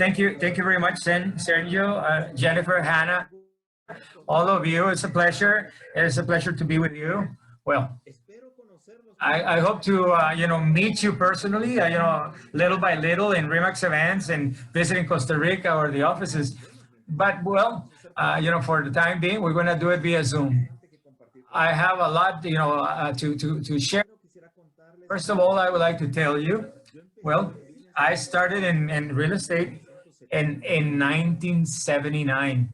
Thank you very much, Sergio, Jennifer, Hannah, all of you. It's a pleasure. It's a pleasure to be with you. Well, I hope to, meet you personally, little by little in REMAX events and visiting Costa Rica or the offices. But, well, for the time being, we're going to do it via Zoom. I have a lot, to share. First of all, I would like to tell you, well, I started in real estate in 1979.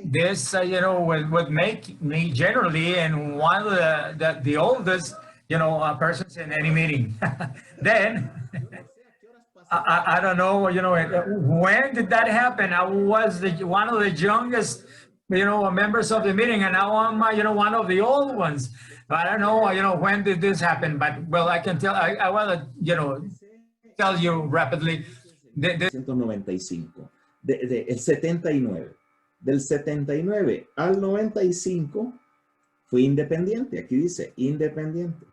This, would make me generally in one of the oldest, persons in any meeting. Then, I don't know, when did that happen? I was one of the youngest, members of the meeting, and now I'm, one of the old ones. I don't know, when did this happen? But, well, I can tell, I want to, tell you rapidly. 1995, el 79. Del 79 al 95 fui independiente, aquí dice independiente.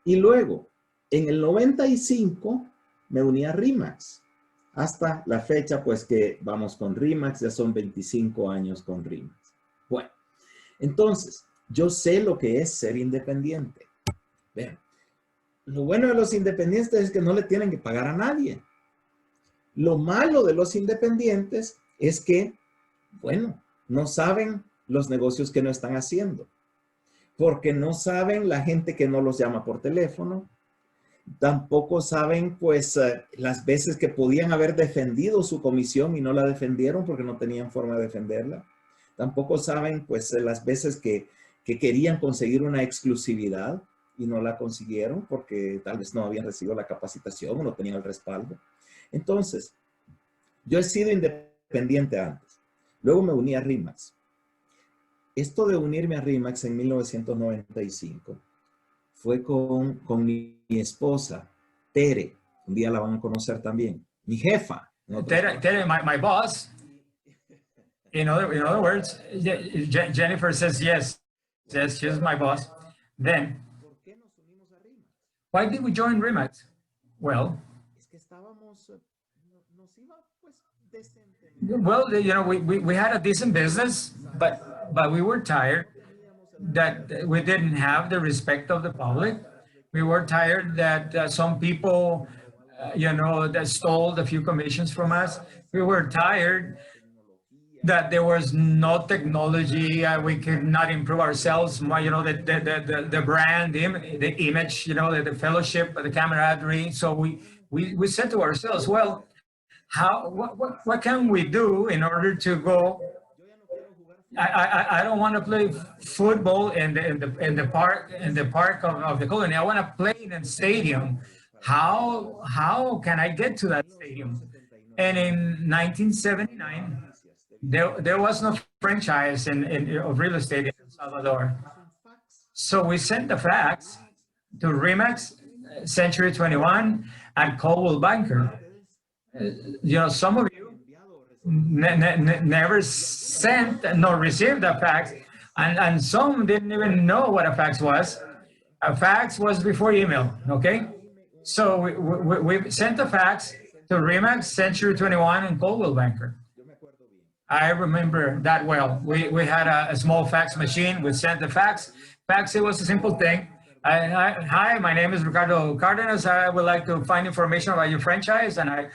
Y luego, en el 95 me uní a REMAX. Hasta la fecha, pues que vamos con REMAX, ya son 25 años con REMAX. Bueno, entonces, yo sé lo que es ser independiente. Vean, lo bueno de los independientes es que no le tienen que pagar a nadie. Lo malo de los independientes es que, bueno, no saben los negocios que no están haciendo, porque no saben la gente que no los llama por teléfono, tampoco saben, pues, las veces que podían haber defendido su comisión y no la defendieron porque no tenían forma de defenderla. Tampoco saben, pues, las veces que querían conseguir una exclusividad y no la consiguieron porque tal vez no habían recibido la capacitación o no tenían el respaldo. Entonces, yo he sido independiente antes. Luego me uní a REMAX. Esto de unirme a REMAX en 1995 fue con mi esposa, Tere. Un día la van a conocer también. Mi jefa. Tere, my boss. In other words, Jennifer says yes. Yes, she's my boss. Then, why did we join REMAX? Well, we had a decent business, but we were tired that we didn't have the respect of the public. We were tired that some people, that stole a few commissions from us. We were tired that there was no technology. We could not improve ourselves. The brand, the image, the fellowship, the camaraderie. So we said to ourselves, well, what can we do in order to go? I don't want to play football in the park of the colony. I want to play in a stadium. How can I get to that stadium? And in 1979, there was no franchise of real estate in El Salvador. So we sent the fax to REMAX, Century 21, and Coldwell Banker. Some of you never sent nor received a fax, and some didn't even know what a fax was. A fax was before email, okay? So we sent a fax to REMAX, Century 21, and Coldwell Banker. I remember that well. We had a small fax machine. We sent the fax. Fax, it was a simple thing. Hi, my name is Ricardo Cardenas. I would like to find information about your franchise, and I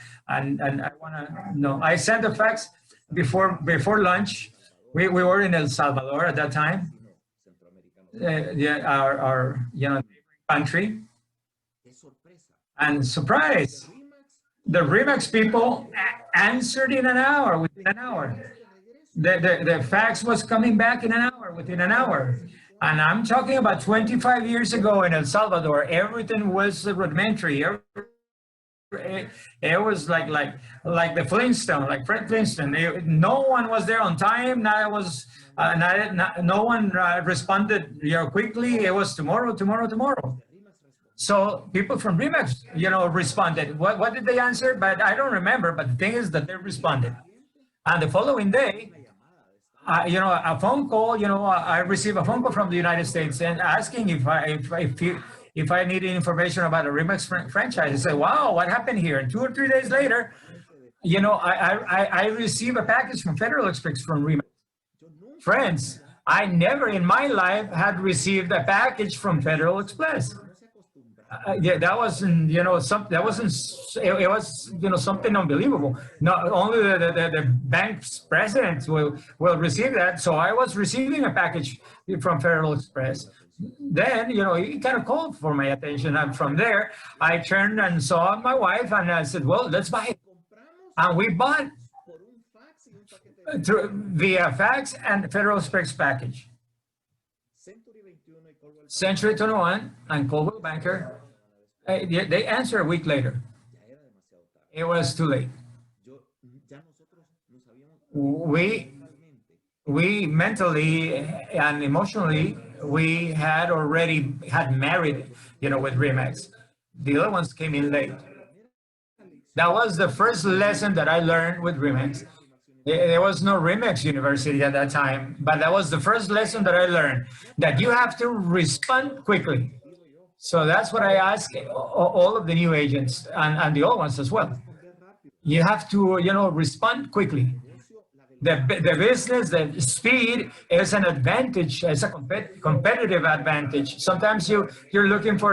want to know. I sent the fax before lunch. We were in El Salvador at that time. Our country. And surprise, the REMAX people answered in an hour, within an hour. The fax was coming back in an hour, within an hour. And I'm talking about 25 years ago in El Salvador. Everything was rudimentary. It was like the Flintstone, like Fred Flintstone. No one was there on time. No one responded quickly. It was tomorrow. So people from REMAX, responded. What did they answer? But I don't remember. But the thing is that they responded. And the following day, a phone call. I received a phone call from the United States and asking if if I needed information about a Remax franchise, I say, wow, what happened here? And 2 or 3 days later, you know, I receive a package from Federal Express from Remax. Friends, I never in my life had received a package from Federal Express. Yeah, that wasn't, you know, it was, you know, something unbelievable. Not only the bank's president will receive that. So I was receiving a package from Federal Express. Then, you know, it kind of called for my attention. And from there, I turned and saw my wife and I said, well, let's buy it. And we bought via fax and Federal Express package. Century 21 and Coldwell Banker, they answered a week later. It was too late. We mentally and emotionally, we had already married, you know, with Remax. The other ones came in late. That was the first lesson that I learned with Remax. There was no Remax University at that time, but that was the first lesson that I learned, that you have to respond quickly. So that's what I ask all of the new agents and the old ones as well. You have to, you know, respond quickly. The business, the speed is an advantage, it's a competitive advantage. Sometimes you're looking for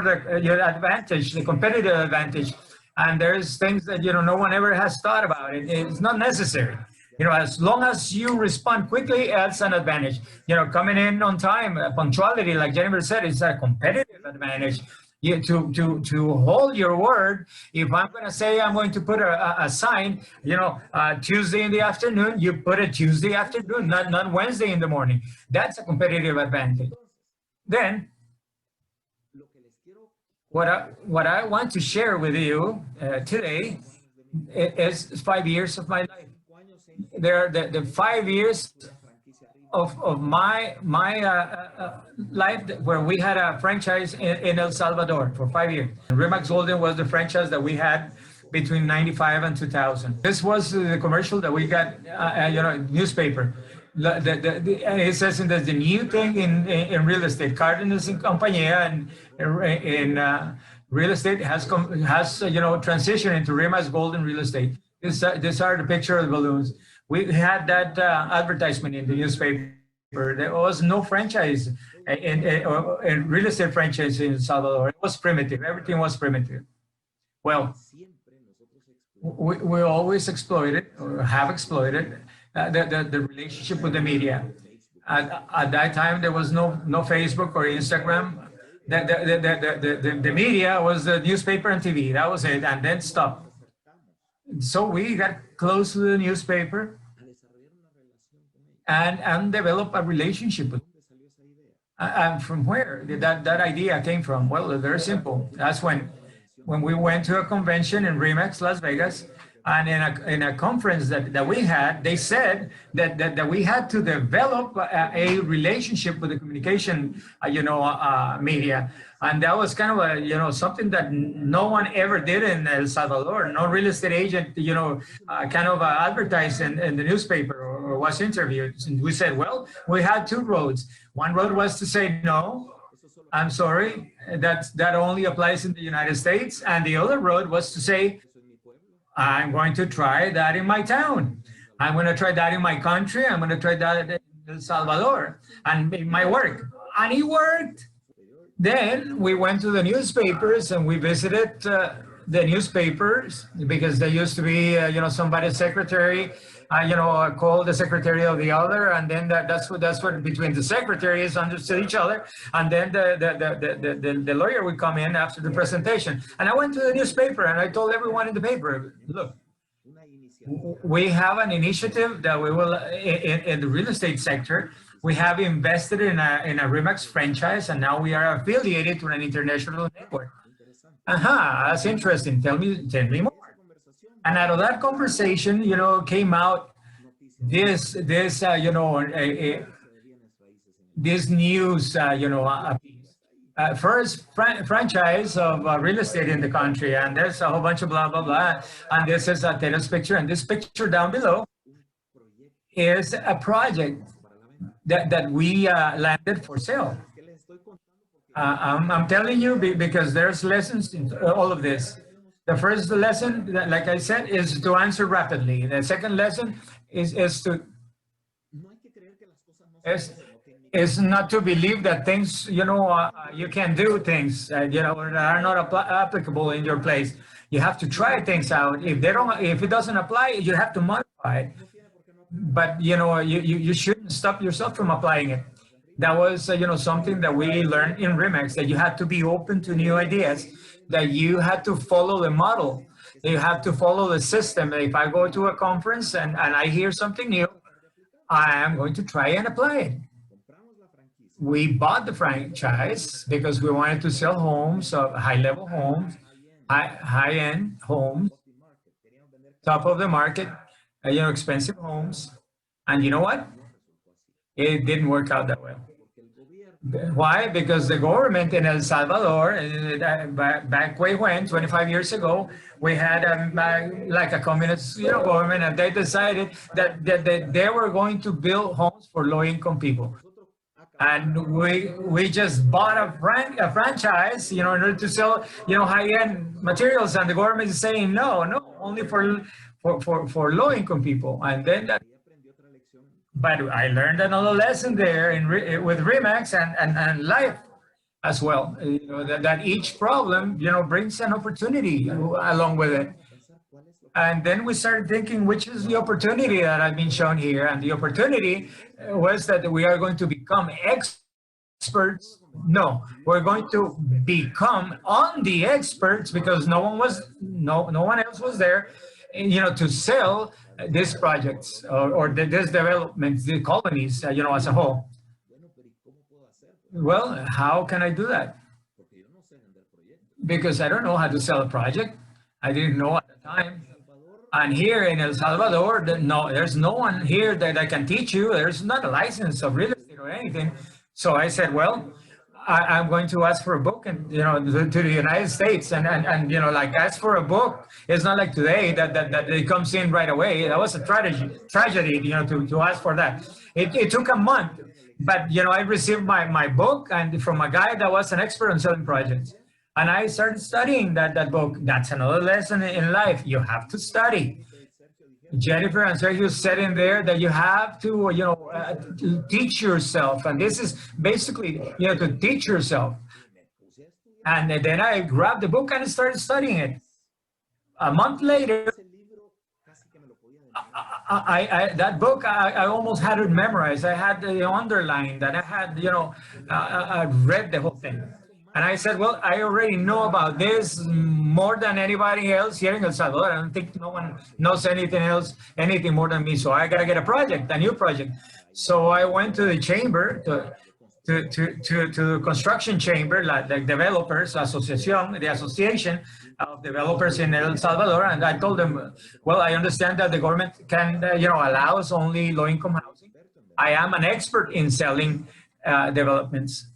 your advantage, the competitive advantage, and there's things that, you know, no one ever has thought about. It's not necessary. You know, as long as you respond quickly, that's an advantage. You know, coming in on time, punctuality, like Jennifer said, is a competitive advantage. To hold your word. If I'm going to say I'm going to put a sign, you know, Tuesday in the afternoon, you put it Tuesday afternoon, not Wednesday in the morning. That's a competitive advantage. Then, what I want to share with you today is 5 years of my life. They're the 5 years of my life where we had a franchise in El Salvador for 5 years. Remax Golden was the franchise that we had between 95 and 2000. This was the commercial that we got, you know, newspaper. And it says in the new thing in real estate, Cardenas and Compañía, and in real estate has you know, transitioned into Remax Golden Real Estate. These are the picture of the balloons. We had that advertisement in the newspaper. There was no franchise in real estate franchise in El Salvador. It was primitive. Everything was primitive. Well, we always exploited or have exploited the relationship with the media. At that time, there was no Facebook or Instagram. The media was the newspaper and TV. That was it, and then stopped. So we got close to the newspaper and developed a relationship with them. And from where did that idea came from? Well, very simple. That's when we went to a convention in Remax, Las Vegas, and in a conference that we had, they said that we had to develop a relationship with the communication, you know, media. And that was kind of you know, something that no one ever did in El Salvador. No real estate agent, you know, kind of advertised in the newspaper or was interviewed. And we said, well, we had two roads. One road was to say, no, I'm sorry, that only applies in the United States. And the other road was to say, I'm going to try that in my town. I'm going to try that in my country. I'm going to try that in El Salvador and in my work. And it worked. Then we went to the newspapers and we visited the newspapers because there used to be, you know, somebody's secretary, you know, called the secretary of the other, and then that's what between the secretaries understood each other, and then the lawyer would come in after the presentation. And I went to the newspaper and I told everyone in the paper, look, we have an initiative that we will in the real estate sector. We have invested in a Remax franchise, and now we are affiliated to an international network. That's interesting. Tell me more. And out of that conversation, you know, came out this you know, this news, you know, first franchise of real estate in the country, and there's a whole bunch of blah blah blah. And this is a Taylor's picture, and this picture down below is a project that we landed for sale. I'm telling you because there's lessons in all of this. The first lesson, like I said, is to answer rapidly. The second lesson is to is not to believe that things, you can do things, that are not applicable in your place. You have to try things out. If it doesn't apply, you have to modify it. But you shouldn't stop yourself from applying it. That was something that we learned in Remax, that you had to be open to new ideas, that you had to follow the model, that you have to follow the system. If I go to a conference and I hear something new, I am going to try and apply it. We bought the franchise because we wanted to sell homes, high-level homes, high-end homes, top of the market, expensive homes. And you know what? It didn't work out that well. Why? Because the government in El Salvador, back way when, 25 years ago, we had like a communist government, and they decided that they were going to build homes for low-income people. And we just bought a franchise, in order to sell, high-end materials, and the government is saying no, only for low-income people. And then but I learned another lesson there with Remax and life as well. That each problem, brings an opportunity along with it. And then we started thinking, which is the opportunity that I've been shown here? And the opportunity was that we are going to become experts. No, we're going to become on the experts, because no one else was there, to sell these projects or these developments, the colonies, as a whole. Well, how can I do that? Because I don't know how to sell a project. I didn't know at the time. And here in El Salvador, there's no one here that I can teach you. There's not a license of real estate or anything. So I said, well, I'm going to ask for a book, and to the United States, and like ask for a book. It's not like today that it comes in right away. That was a tragedy, to ask for that. It took a month, but I received my book, and from a guy that was an expert on selling projects. And I started studying that book. That's another lesson in life. You have to study. Jennifer and Sergio said in there that you have to, to teach yourself. And this is basically, to teach yourself. And then I grabbed the book and started studying it. A month later, that book, I almost had it memorized. I had underlined, and I had, I read the whole thing. And I said, well, I already know about this more than anybody else here in El Salvador. I don't think no one knows anything more than me. So I got to get a new project. So I went to the chamber, to the construction chamber, like the developers association, the association of developers in El Salvador. And I told them, well, I understand that the government can, allows only low-income housing. I am an expert in selling developments.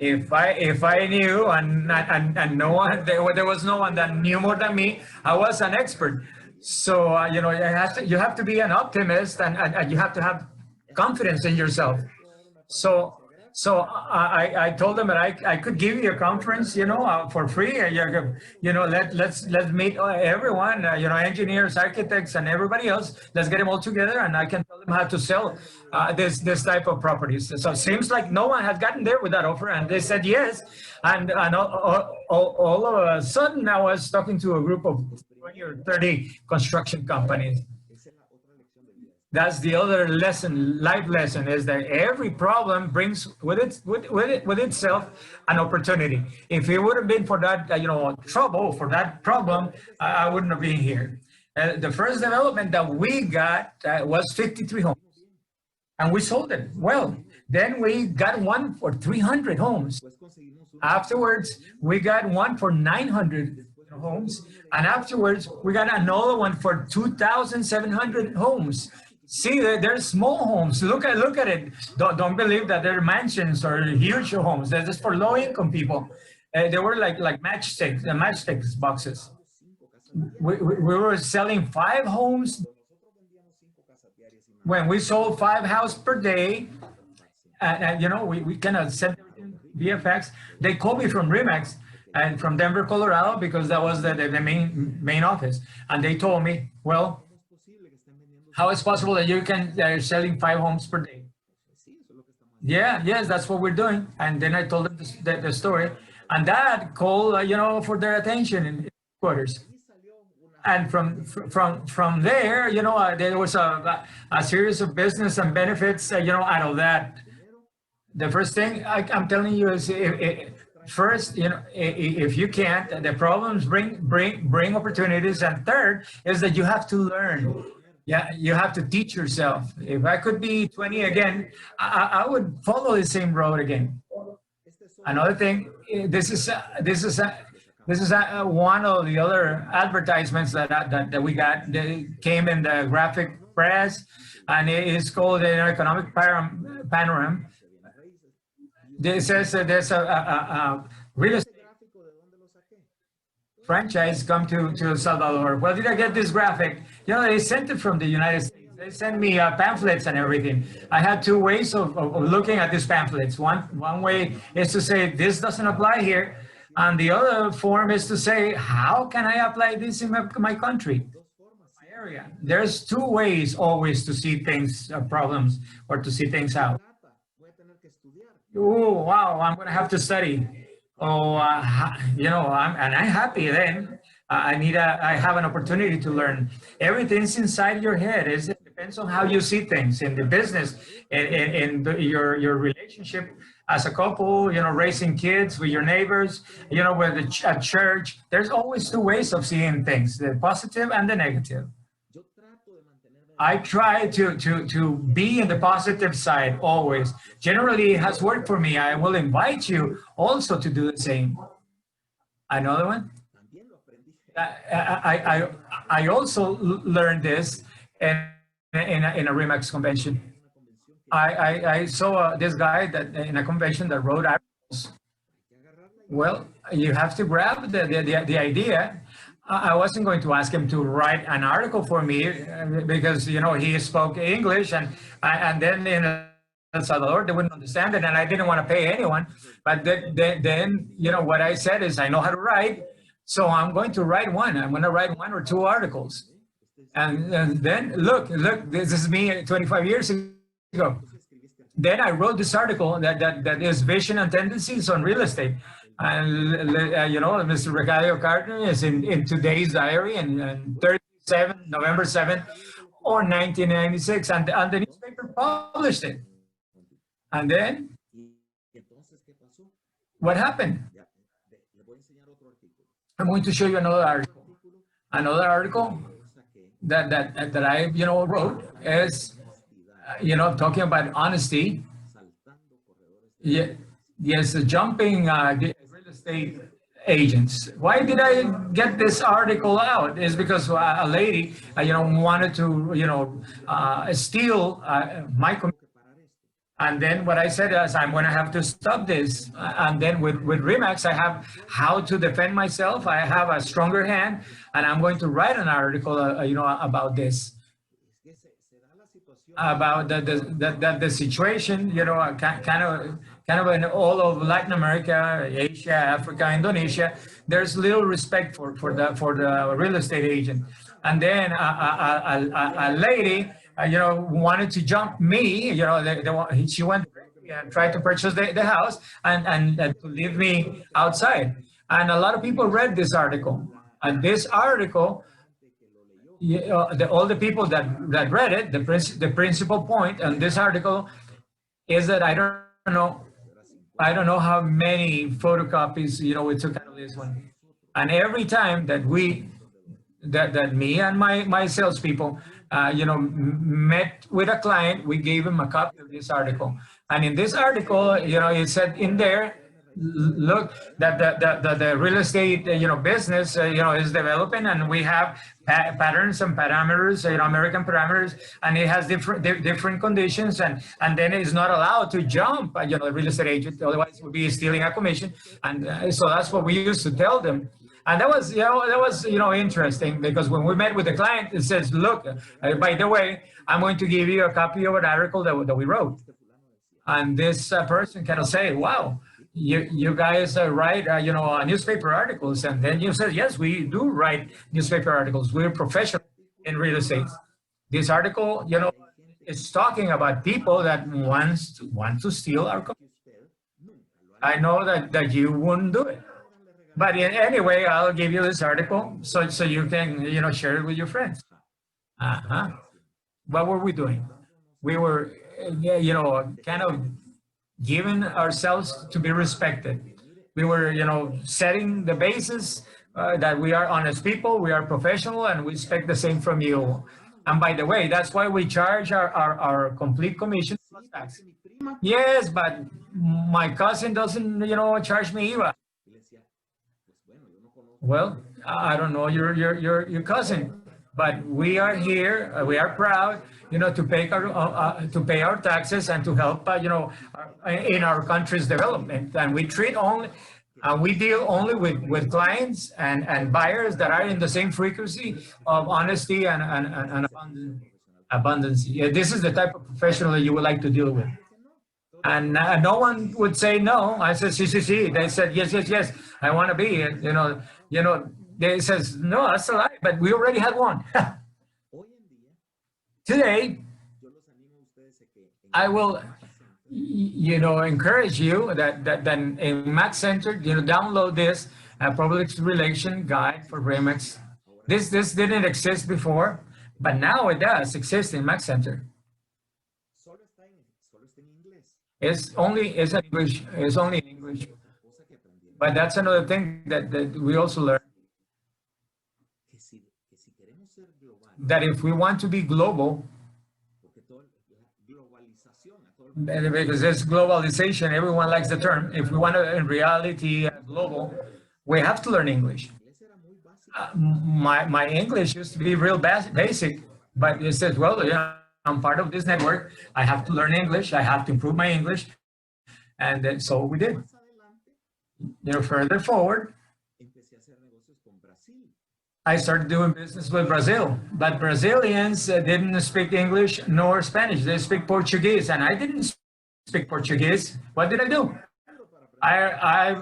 If I knew and no one, there was no one that knew more than me, I was an expert. So you have to be an optimist, and you have to have confidence in yourself. So I told them that I could give you a conference, for free. Let's meet everyone, engineers, architects, and everybody else. Let's get them all together, and I can tell them how to sell this type of properties. So it seems like no one had gotten there with that offer, and they said yes. And all of a sudden, I was talking to a group of 20 or 30 construction companies. That's the other lesson, life lesson, is that every problem brings with itself an opportunity. If it would have been for that, trouble, for that problem, I wouldn't have been here. The first development that we got was 53 homes, and we sold it. Well, then we got one for 300 homes. Afterwards, we got one for 900 homes, and afterwards, we got another one for 2,700 homes. See, they're small homes. Look at it. Don't believe that they're mansions or huge homes. They're just for low-income people. They were like matchsticks boxes. We were selling 5 homes. When we sold 5 houses per day, you know, we cannot send everything via fax. They called me from Remax and from Denver, Colorado, because that was the main office. And they told me, well, how is possible that you can, they're selling 5 homes per day? Yeah, yes, that's what we're doing. And then I told them the story, and that called, you know, for their attention in quarters. And from there, you know, there was a series of business and benefits, you know, out of that. The first thing I'm telling you is, first, you know, if you can't, the problems bring opportunities. And third is that you have to learn. Yeah, you have to teach yourself. If I could be 20 again, I would follow the same road again. Another thing, this is one of the other advertisements that we got. They came in the graphic press, and it is called an economic panorama. This says that there's a real estate franchise come to El Salvador. Well, did I get this graphic? You know, they sent it from the United States. They sent me pamphlets and everything. I had 2 ways of looking at these pamphlets. One way is to say, this doesn't apply here. And the other form is to say, how can I apply this in my country, my area? There's 2 ways always to see things, problems, or to see things out. Oh, wow, I'm going to have to study. Oh, you know, I'm happy then. I have an opportunity to learn. Everything's inside your head. It depends on how you see things in the business, in your relationship as a couple, you know, raising kids with your neighbors, you know, with at church. There's always 2 ways of seeing things, the positive and the negative. I try to be in the positive side always. Generally, it has worked for me. I will invite you also to do the same. Another one? I also learned this in a Remax convention. I saw this guy that in a convention that wrote articles. Well, you have to grab the idea. I wasn't going to ask him to write an article for me because, you know, he spoke English, and then in El Salvador, they wouldn't understand it, and I didn't want to pay anyone. But then, you know, what I said is, I know how to write, so I'm going to write one. I'm going to write 1 or 2 articles. And then, look, this is me 25 years ago. Then I wrote this article that is Vision and Tendencies on Real Estate. And, you know, Mr. Ricardo Cardenas is in today's diary, and November 7, or 1996, and the newspaper published it. And then, what happened? I'm going to show you another article. Another article that I, you know, wrote is, you know, talking about honesty. Yeah, yes, jumping real estate agents. Why did I get this article out? Is because a lady, you know, wanted to, you know, steal my commission. And then what I said is, I'm going to have to stop this. And then with Remax, I have how to defend myself. I have a stronger hand, and I'm going to write an article, you know, about this. About the situation, you know, kind of in all of Latin America, Asia, Africa, Indonesia, there's little respect for the real estate agent. And then a lady, you know, wanted to jump me, you know, she went and tried to purchase the house and to leave me outside. And a lot of people read this article. And this article, all the people that read it, the principal point on this article is that I don't know how many photocopies, you know, we took out of this one. And every time that me and my salespeople, you know, met with a client, we gave him a copy of this article. And in this article, you know, it said in there, look, that the real estate, you know, business, you know, is developing, and we have patterns and parameters, you know, American parameters, and it has different conditions, and then it's not allowed to jump, you know, the real estate agent, otherwise it would be stealing a commission. And so that's what we used to tell them. And that was, you know, interesting, because when we met with the client, it says, look, by the way, I'm going to give you a copy of an article that we wrote. And this person cannot say, wow, you guys write, newspaper articles. And then you say, yes, we do write newspaper articles. We're professional in real estate. This article, is talking about people that want to steal our company. I know that you wouldn't do it. But anyway, I'll give you this article so you can, share it with your friends. Uh-huh. What were we doing? We were, kind of giving ourselves to be respected. We were, setting the basis that we are honest people, we are professional, and we expect the same from you. And by the way, that's why we charge our complete commission plus tax. Yes, but my cousin doesn't, charge me IVA. Well, I don't know your cousin, but we are here. We are proud, to pay our taxes and to help, in our country's development. And we treat only, we deal only with clients and buyers that are in the same frequency of honesty and abundance. Yeah, this is the type of professional that you would like to deal with. And no one would say no. I said, see. They said, yes. I want to be. They says, no, that's a lie, but we already had one. Today, I will, encourage you that in Max Center, download this public relation guide for REMAX. This didn't exist before, but now it does exist in Max Center. It's only in English. But that's another thing that we also learned. That if we want to be global, because there's globalization, everyone likes the term. If we want to, in reality, global, we have to learn English. My English used to be real basic, but it says, well, I'm part of this network. I have to learn English. I have to improve my English. And then, so we did. Further forward, I started doing business with Brazil, but Brazilians didn't speak English nor Spanish. They speak Portuguese, and I didn't speak Portuguese. What did I do? I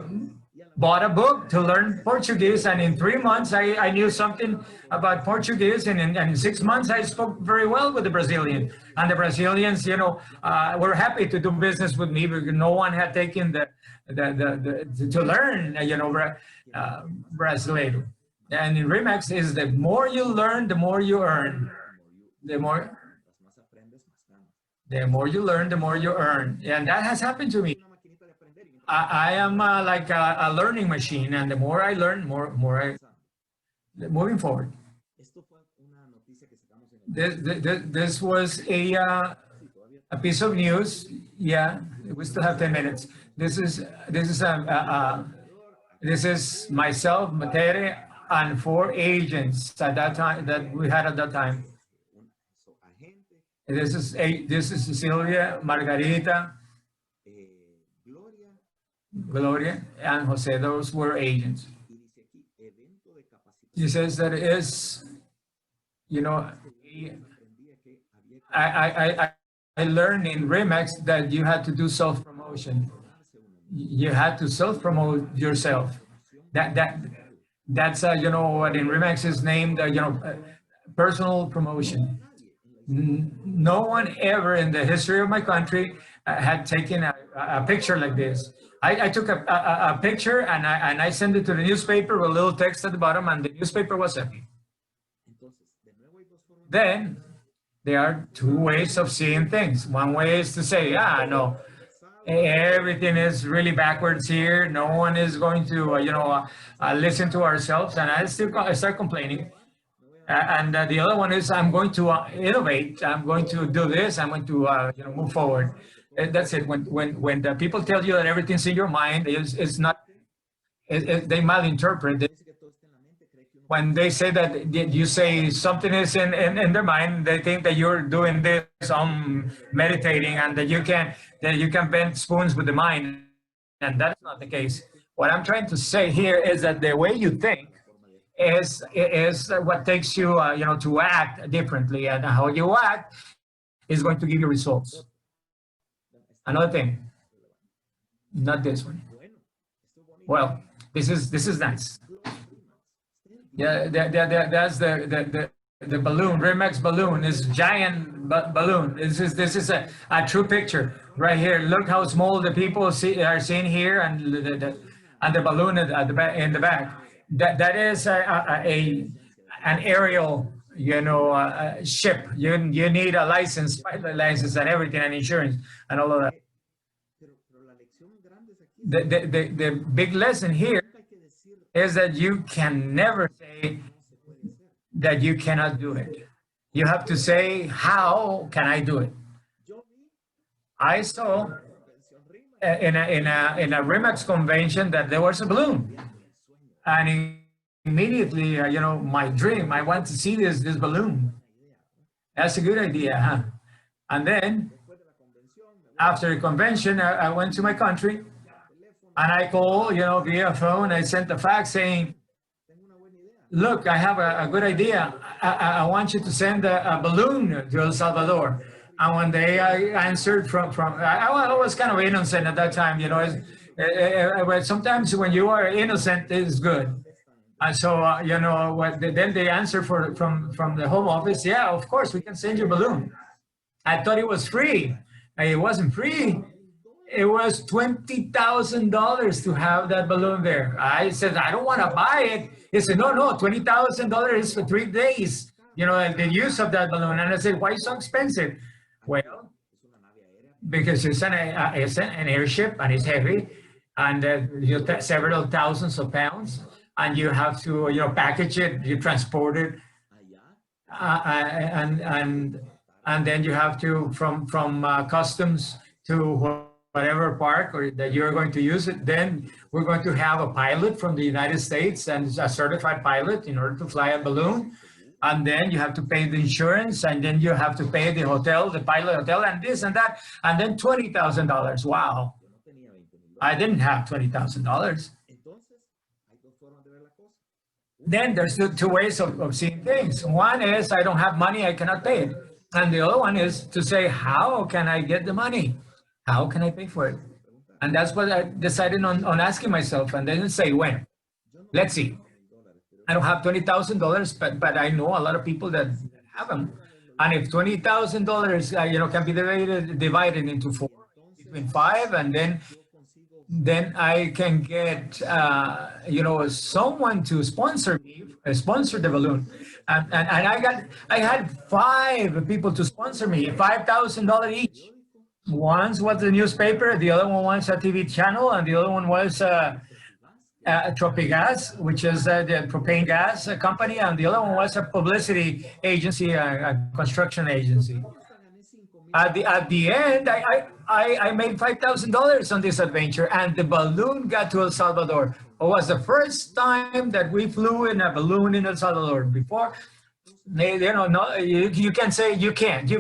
bought a book to learn Portuguese, and in 3 months, I knew something about Portuguese, and in 6 months, I spoke very well with the Brazilian. And the Brazilians, were happy to do business with me because no one had taken to learn, Brasileiro. And in REMAX is the more you learn, the more you earn. The more you learn, the more you earn. And that has happened to me. I am like a learning machine, and the more I learn, more I moving forward. This was a piece of news. Yeah, we still have 10 minutes. This is myself, Matere, and 4 agents at that time that we had at that time. This is Cecilia, Margarita, Gloria, and Jose. Those were agents. He says that it is, I learned in REMAX that you had to do self-promotion. You had to self-promote yourself. That's what in REMAX is named, personal promotion. No one ever in the history of my country had taken a picture like this. I took a picture and I sent it to the newspaper with a little text at the bottom, and the newspaper was happy. Then there are 2 ways of seeing things. One way is to say, no, everything is really backwards here. No one is going to, listen to ourselves. And I start complaining. And the other one is I'm going to innovate. I'm going to do this. I'm going to, move forward. That's it. When the people tell you that everything's in your mind, it's not. They malinterpret it. When they say that you say something is in their mind, they think that you're doing this, meditating, and that you can bend spoons with the mind, and that's not the case. What I'm trying to say here is that the way you think is what takes you, to act differently, and how you act is going to give you results. Another thing, not this one. Well, this is nice. Yeah, that's the balloon, Remax balloon, this giant balloon. This is a true picture right here. Look how small the people are seeing here, and the balloon at the back, in the back. That is an aerial, you know, ship. You need a license, pilot license, and everything, and insurance, and all of that. The big lesson here is that you can never say that you cannot do it. You have to say, how can I do it? I saw in a Remax convention that there was a balloon, and immediately, you know, my dream, I want to see this balloon. That's a good idea, huh? And then after the convention, I went to my country, and I called, you know, via phone. I sent a fax saying, look, I have a good idea. I want you to send a balloon to El Salvador. And when they answered I was kind of innocent at that time, you know. Sometimes when you are innocent, it's good. And so, you know, then they answered from the home office, yeah, of course, we can send you a balloon. I thought it was free. It wasn't free. It was $20,000 to have that balloon there. I said, I don't want to buy it. He said, no, $20,000 is for 3 days, you know, the use of that balloon. And I said, why so expensive? Well, because it's an airship, and it's heavy, and several thousands of pounds, and you have to, you know, package it, you transport it, and then you have to from customs to whatever park or that you're going to use it. Then we're going to have a pilot from the United States, and a certified pilot, in order to fly a balloon. And then you have to pay the insurance, and then you have to pay the hotel, the pilot hotel, and this and that, and then $20,000. Wow. I didn't have $20,000. Then there's two ways of seeing things. One is, I don't have money, I cannot pay it. And the other one is to say, how can I get the money? How can I pay for it? And that's what I decided on asking myself. And then say, when? Let's see. I don't have $20,000, but I know a lot of people that have them. And if $20,000, you know, can be divided into between 5, and then I can get, you know, someone to sponsor me, sponsor the balloon. And I had 5 people to sponsor me, $5,000 each. One was the newspaper, the other one was a TV channel, and the other one was Tropigas, which is the propane gas company, and the other one was a publicity agency, a construction agency. At the end, I made $5,000 on this adventure, and the balloon got to El Salvador. It was the first time that we flew in a balloon in El Salvador. Before, you know, no, you can say you can't,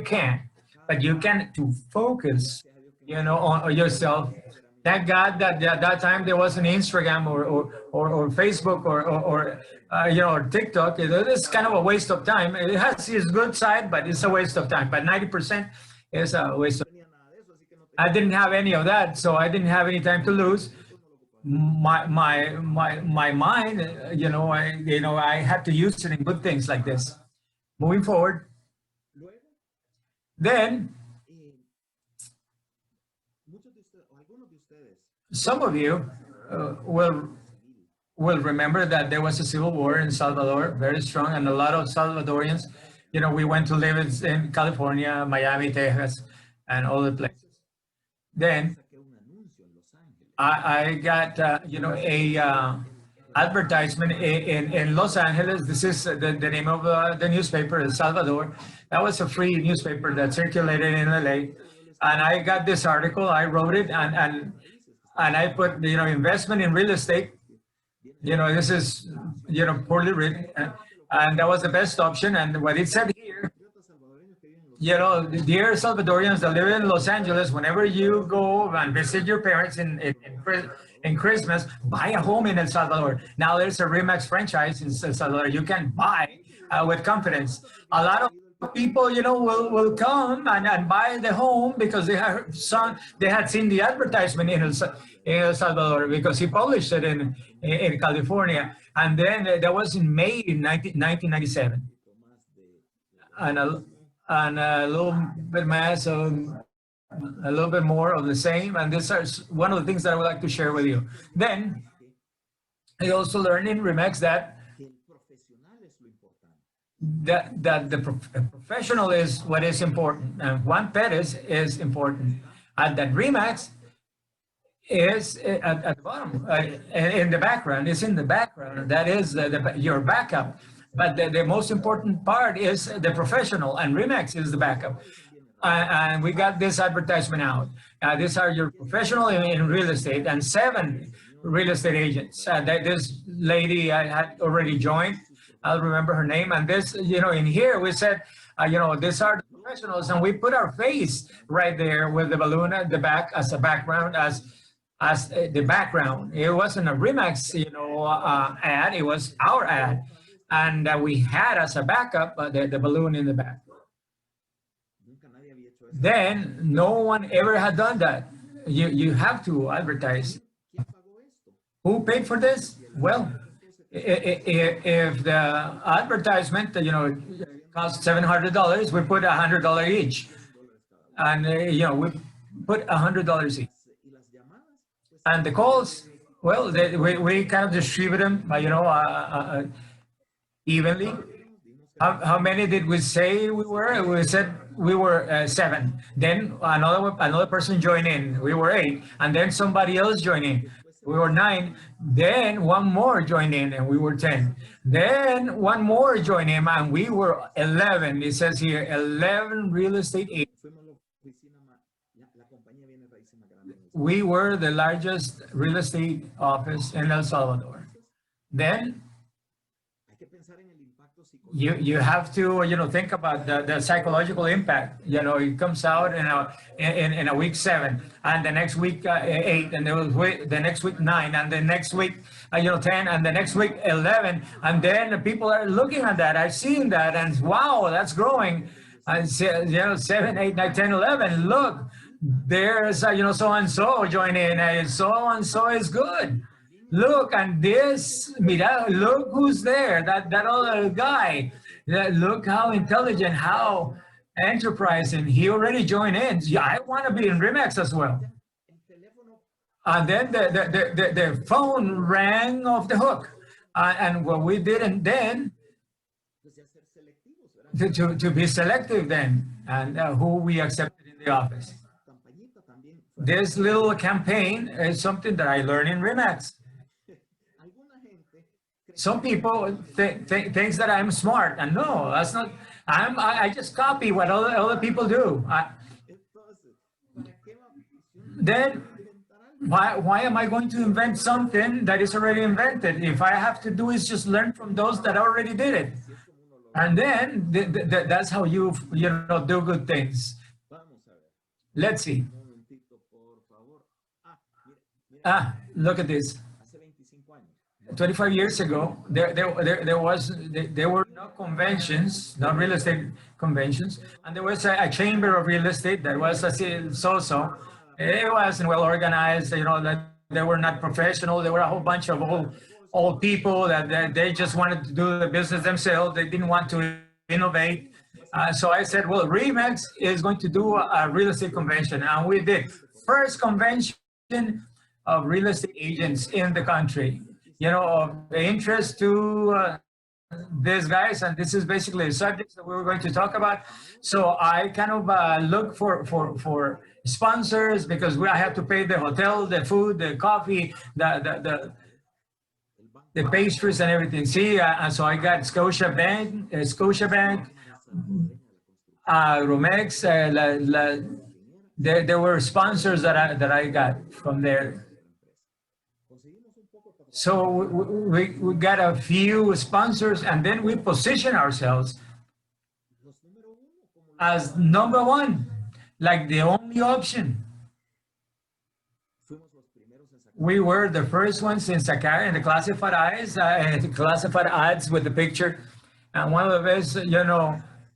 but you can to focus, you know, on yourself. Thank God that at that time there wasn't Instagram or Facebook or you know, or TikTok. It's kind of a waste of time. It has its good side, but it's a waste of time. But 90% is a waste of time. I didn't have any of that, so I didn't have any time to lose. My mind, you know, I had to use it in good things like this. Moving forward, then some of you will remember that there was a civil war in Salvador, very strong, and a lot of Salvadorians, you know, we went to live in California, Miami, Texas, and other places. Then I got, you know, a advertisement in Los Angeles. This is the name of the newspaper, El Salvador. That was a free newspaper that circulated in LA. And I got this article, I wrote it, and I put, you know, investment in real estate. You know, this is, you know, poorly written. And that was the best option. And what it said here, you know, dear Salvadorians that live in Los Angeles, whenever you go and visit your parents in Christmas, buy a home in El Salvador. Now there's a Remax franchise in El Salvador. You can buy with confidence. A lot of people, will come and buy the home because they had seen the advertisement in El Salvador, because he published it in California. And then that was in May 1997. And a little bit más, a little bit more of the same. And this is one of the things that I would like to share with you. Then I also learned in RE/MAX that the professional is what is important, and Juan Perez is important, and that RE/MAX is at the bottom, in the background. It's in the background. That is your backup. But the most important part is the professional, and RE/MAX is the backup. And we got this advertisement out. These are your professional in real estate, and 7 real estate agents. This lady I had already joined. I'll remember her name. And this, in here we said, these are the professionals, and we put our face right there with the balloon at the back as a background, as the background. It wasn't a RE/MAX, ad. It was our ad, and we had as a backup the balloon in the back. Then no one ever had done that. You have to advertise. Who paid for this? Well, if the advertisement, cost $700, we put $100 each, and we put $100 each. And the calls, well, we kind of distribute them, evenly. How many did we say we were? We said we were 7. Then another person joined in. We were 8, and then somebody else joined in. We were 9. Then one more joined in, and we were 10. Then one more joined in, and we were 11. It says here 11 real estate agents. We were the largest real estate office in El Salvador. Then you have to think about the psychological impact. It comes out in a week 7, and the next week 8, and the next week 9, and the next week 10, and the next week 11, and then people are looking at that. I've seen that, and wow, that's growing. And 7, 8, 9, 10, 11. Look, there's so and so join in, and so and so is good. Look, and this, mira, look who's there, that other guy. Look how intelligent, how enterprising. He already joined in. Yeah, I want to be in RE/MAX as well. And then the phone rang off the hook. And what we did, and then to be selective then, and who we accepted in the office. This little campaign is something that I learned in RE/MAX. Some people think that I'm smart, and no, that's not. I just copy what other people do. Then why am I going to invent something that is already invented? If I have to do is just learn from those that already did it, and then that's how you do good things. Let's see. Look at this. 25 years ago, there were no conventions, no real estate conventions, and there was a chamber of real estate that was so-so. It wasn't well organized, that they were not professional. There were a whole bunch of old people that they just wanted to do the business themselves. They didn't want to innovate. So I said, well, RE/MAX is going to do a real estate convention, and we did. First convention of real estate agents in the country. Of interest to these guys, and this is basically the subjects that we were going to talk about. So I kind of look for sponsors, because I have to pay the hotel, the food, the coffee, the pastries and everything. See, and so I got Scotiabank, Romex. There were sponsors that I got from there. So we got a few sponsors, and then we position ourselves as number 1, like the only option. We were the first ones in sacar in the classified ads with the picture. And one of the best,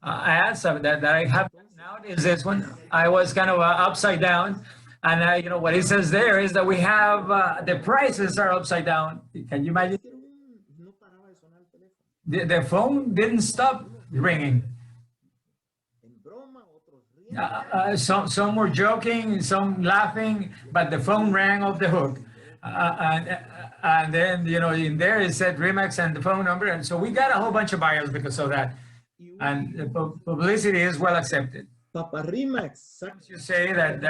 ads that I have now is this one. I was kind of upside down. And you know what it says there is that we have the prices are upside down. Can you imagine? No paraba de sonar el teléfono. The phone didn't stop ringing. En broma, otros riendo. Some were joking, some laughing, but the phone rang off the hook. And then, you know, in there it said Remax and the phone number. And so we got a whole bunch of buyers because of that. And the publicity is well accepted. Papa Remax. You say that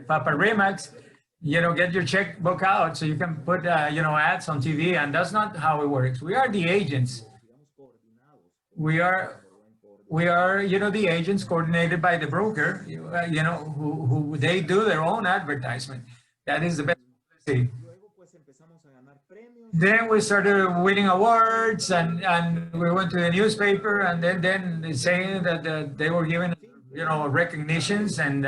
Papa Remax, you know, get your checkbook out so you can put, you know, ads on TV. And that's not how it works. We are the agents. We are, you know, the agents coordinated by the broker, you know, who they do their own advertisement. That is the best publicity. Then we started winning awards, and we went to the newspaper, and then saying that they were giving, you know, recognitions and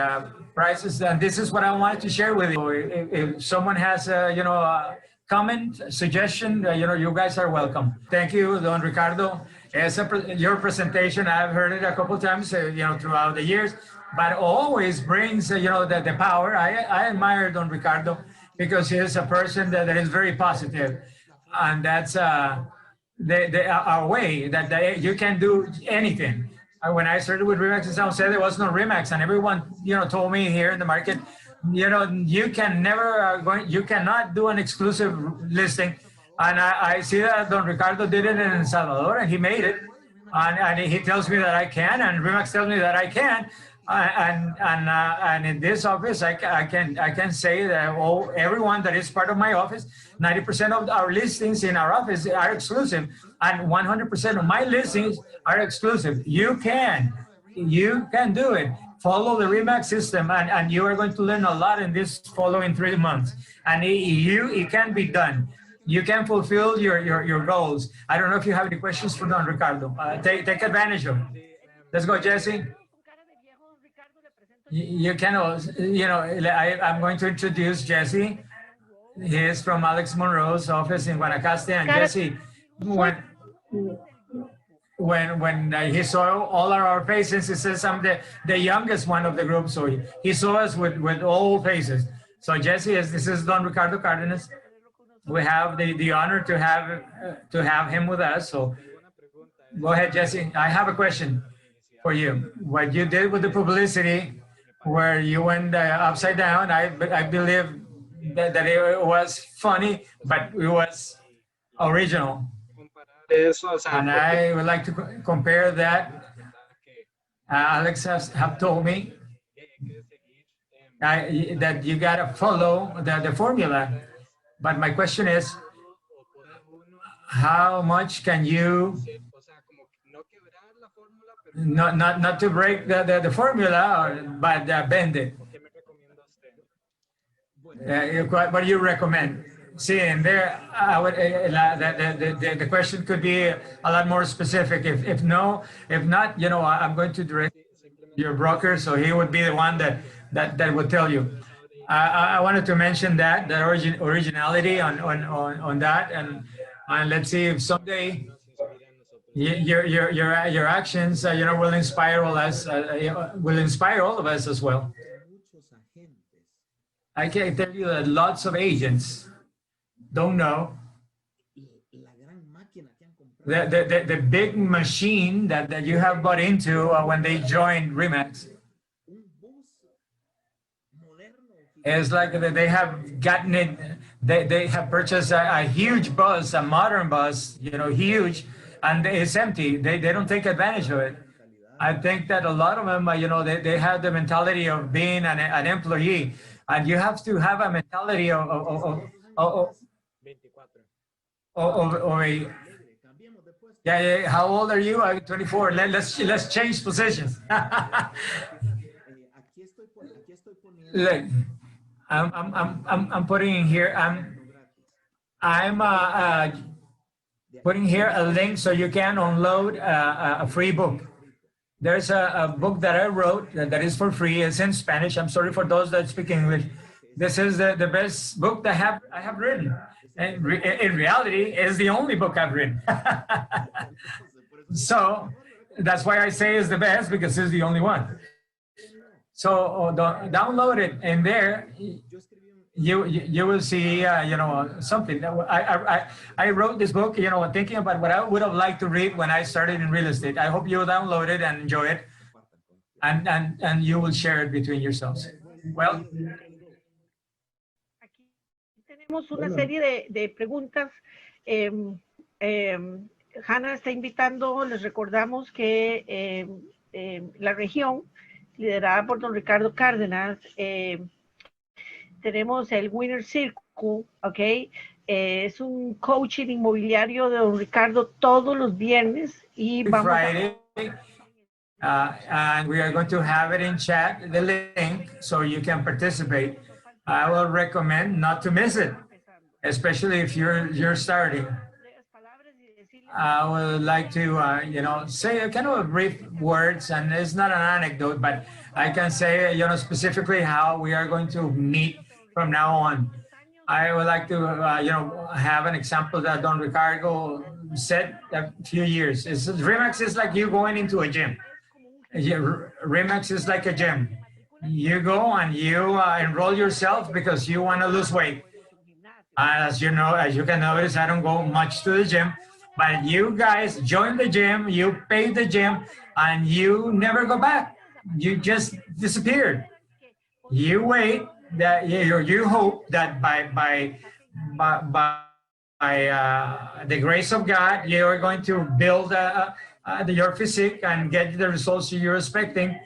prizes. And this is what I wanted to share with you. If someone has a, you know, a comment, suggestion, you know, you guys are welcome. Thank you, Don Ricardo. Your presentation, I've heard it a couple times, you know, throughout the years, but always brings, you know, the power. I admire Don Ricardo because he is a person that is very positive. And that's our way, that you can do anything. When I started with Remax, someone said there was no Remax, and everyone, you know, told me here in the market, you know, you can never, you cannot do an exclusive listing. And I see that Don Ricardo did it in El Salvador, and he made it. And he tells me that I can, and Remax tells me that I can. And in this office, I can say that everyone that is part of my office, 90% of our listings in our office are exclusive, and 100% of my listings are exclusive. You can do it. Follow the Remax system, and you are going to learn a lot in this following 3 months. And it can be done. You can fulfill your goals. I don't know if you have any questions for Don Ricardo. Take advantage of it. Let's go, Jesse. You can also, you know, I'm going to introduce Jesse. He is from Alex Monroe's office in Guanacaste. And Jesse, when he saw all our faces, he says I'm the youngest one of the group. So he saw us with old faces. So Jesse, this is Don Ricardo Cardenas. We have the honor to have him with us. So go ahead, Jesse. I have a question for you. What you did with the publicity, where you went upside down, I believe that it was funny, but it was original. And I would like to compare that. Alex have told me that you gotta follow the formula. But my question is, how much can you, not to break the formula, but bend it? What do you recommend? See, in there, I would, the question could be a lot more specific. If not, you know, I'm going to direct your broker, so he would be the one that would tell you. I wanted to mention that originality on that, and let's see if someday your actions, you know, will inspire us, will inspire all of us as well. I can tell you that lots of agents don't know the big machine that you have bought into when they joined Remax. It's like they have gotten it, they have purchased a huge bus, a modern bus, you know, huge, and it's empty. They don't take advantage of it. I think that a lot of them, you know, they have the mentality of being an employee, and you have to have a mentality of a, yeah, how old are you? I'm 24. Let's change positions. Look, I'm putting in here. I'm putting here a link so you can download a free book. There's a book that I wrote that is for free. It's in Spanish. I'm sorry for those that speak English. This is the best book that I have written. And in reality, it's the only book I've written. So That's why I say it's the best, because it's the only one. So download it, and there you will see something. I wrote this book, thinking about what I would have liked to read when I started in real estate. I hope you will download it and enjoy it, and you will share it between yourselves. Well, aquí tenemos una serie de preguntas. Hannah está invitando, les recordamos que la región, liderada por Don Ricardo Cardenas, tenemos el Winner Circle, ¿ok? Es un coaching inmobiliario de Don Ricardo todos los viernes y vamos Friday, and we are going to have it in chat, the link, so you can participate. I will recommend not to miss it, especially if you're starting. I would like to, say kind of brief words, and it's not an anecdote, but I can say, specifically how we are going to meet from now on. I would like to, have an example that Don Ricardo said a few years. RE/MAX is like you going into a gym. RE/MAX is like a gym. You go and you enroll yourself because you want to lose weight. As you can notice, I don't go much to the gym. But you guys join the gym, you pay the gym, and you never go back. You just disappeared. You wait that you hope that by the grace of God, you are going to build your physique and get the results you're expecting.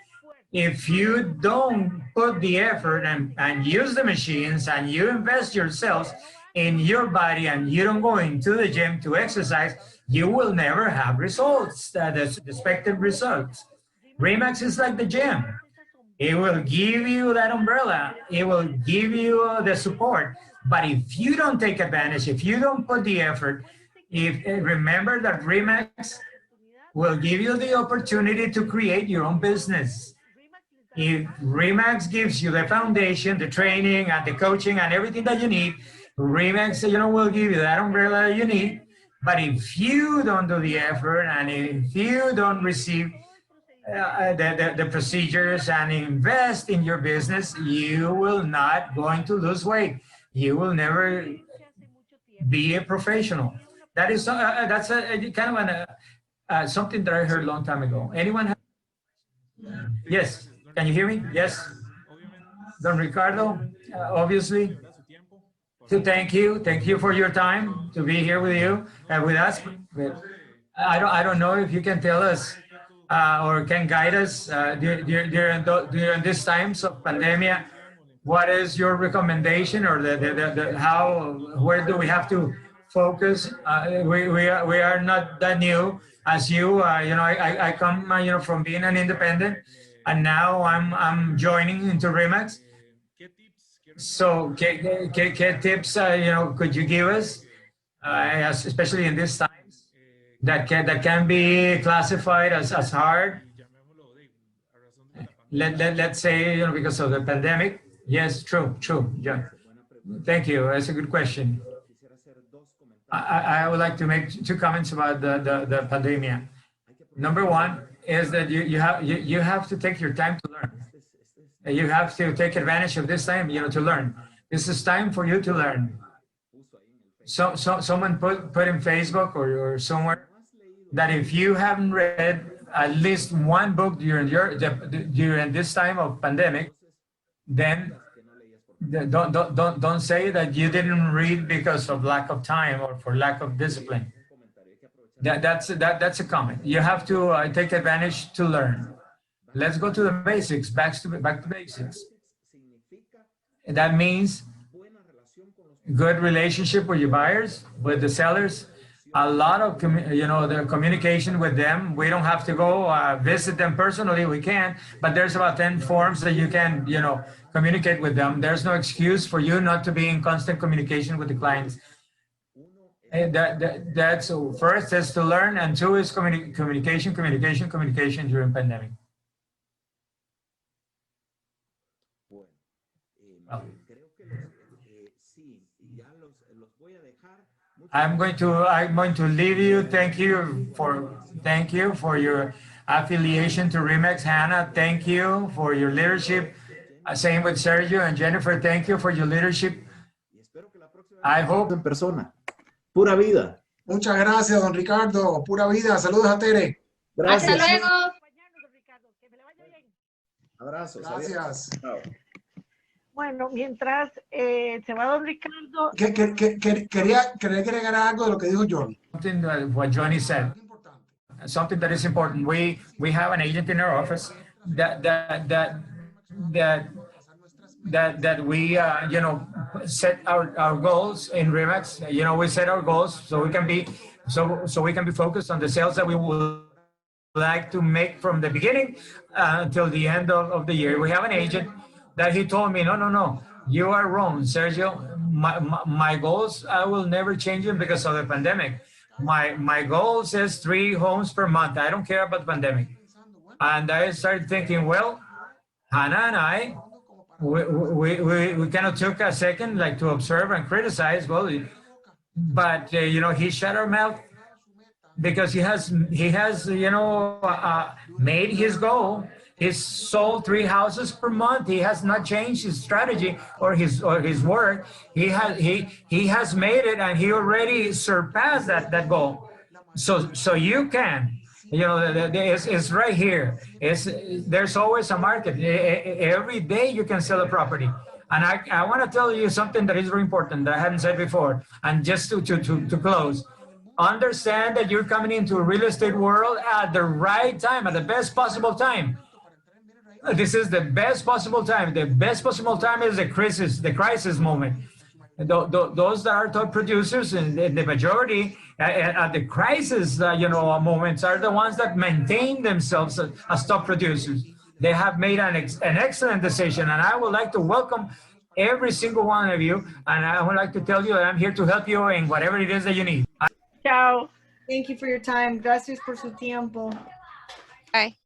If you don't put the effort and use the machines and you invest yourselves in your body and you don't go into the gym to exercise, you will never have results, the expected results. RE/MAX is like the gym. It will give you that umbrella. It will give you the support. But if you don't take advantage, if you don't put the effort, remember that RE/MAX will give you the opportunity to create your own business. If RE/MAX gives you the foundation, the training, and the coaching, and everything that you need, RE/MAX, will give you that umbrella that you need. But if you don't do the effort, and if you don't receive the procedures and invest in your business, you will not going to lose weight. You will never be a professional. That is that's a kind of something that I heard a long time ago. Anyone have? Yes. Can you hear me? Yes. Don Ricardo, obviously. So thank you for your time to be here with you and with us. I don't know if you can tell us or can guide us during these times of pandemic. What is your recommendation, or where do we have to focus? We are not that new as you. I come from being an independent, and now I'm joining into RE/MAX. So, what tips could you give us, especially in these times, that can be classified as hard? Let's say because of the pandemic. Yes, true. Yeah. Thank you. That's a good question. I would like to make two comments about the pandemic. Number one is that you have to take your time to learn. You have to take advantage of this time, to learn. This is time for you to learn. So someone put in Facebook or somewhere that if you haven't read at least one book during this time of pandemic, then don't say that you didn't read because of lack of time or for lack of discipline. That's a comment. You have to take advantage to learn. Let's go to the basics. Back to basics. That means good relationship with your buyers, with the sellers. A lot of the communication with them. We don't have to go visit them personally. We can, but there's about 10 forms that you can communicate with them. There's no excuse for you not to be in constant communication with the clients. And that's first is to learn, and two is communication during pandemic. I'm going to leave you. Thank you for your affiliation to Remax, Hannah. Thank you for your leadership. Same with Sergio and Jennifer. Thank you for your leadership. I hope en persona. Pura vida. Muchas gracias, don Ricardo. Pura vida. Saludos a Tere. Gracias. Hasta luego. Abrazos. Gracias. Chao. Bueno, mientras se va don Ricardo. Quería agregar algo de lo que dijo Johnny. something that what Johnny said. Something that is important. We have an agent in our office that we you know, set our goals in Remax. You know, we set our goals so we can be focused on the sales that we would like to make from the beginning until the end of the year. We have an agent that he told me, no, you are wrong, Sergio. My goals, I will never change them because of the pandemic. My goal says 3 homes per month. I don't care about the pandemic. And I started thinking, well, Hannah and I, we kind of took a second like to observe and criticize. Well, but you know, he shut our mouth because he has you know, made his goal. He's sold 3 houses per month. He has not changed his strategy or his work. He has made it, and he already surpassed that goal. So you can, you know, it's right here. There's always a market. Every day you can sell a property. And I want to tell you something that is very important that I haven't said before. And just to close, understand that you're coming into a real estate world at the right time, at the best possible time. This is the best possible time. The best possible time is the crisis moment. Those that are top producers, and the majority at the crisis, you know, moments are the ones that maintain themselves as top producers. They have made an excellent decision, and I would like to welcome every single one of you, and I would like to tell you that I'm here to help you in whatever it is that you need. Chao. Thank you for your time. Gracias por su tiempo. Bye.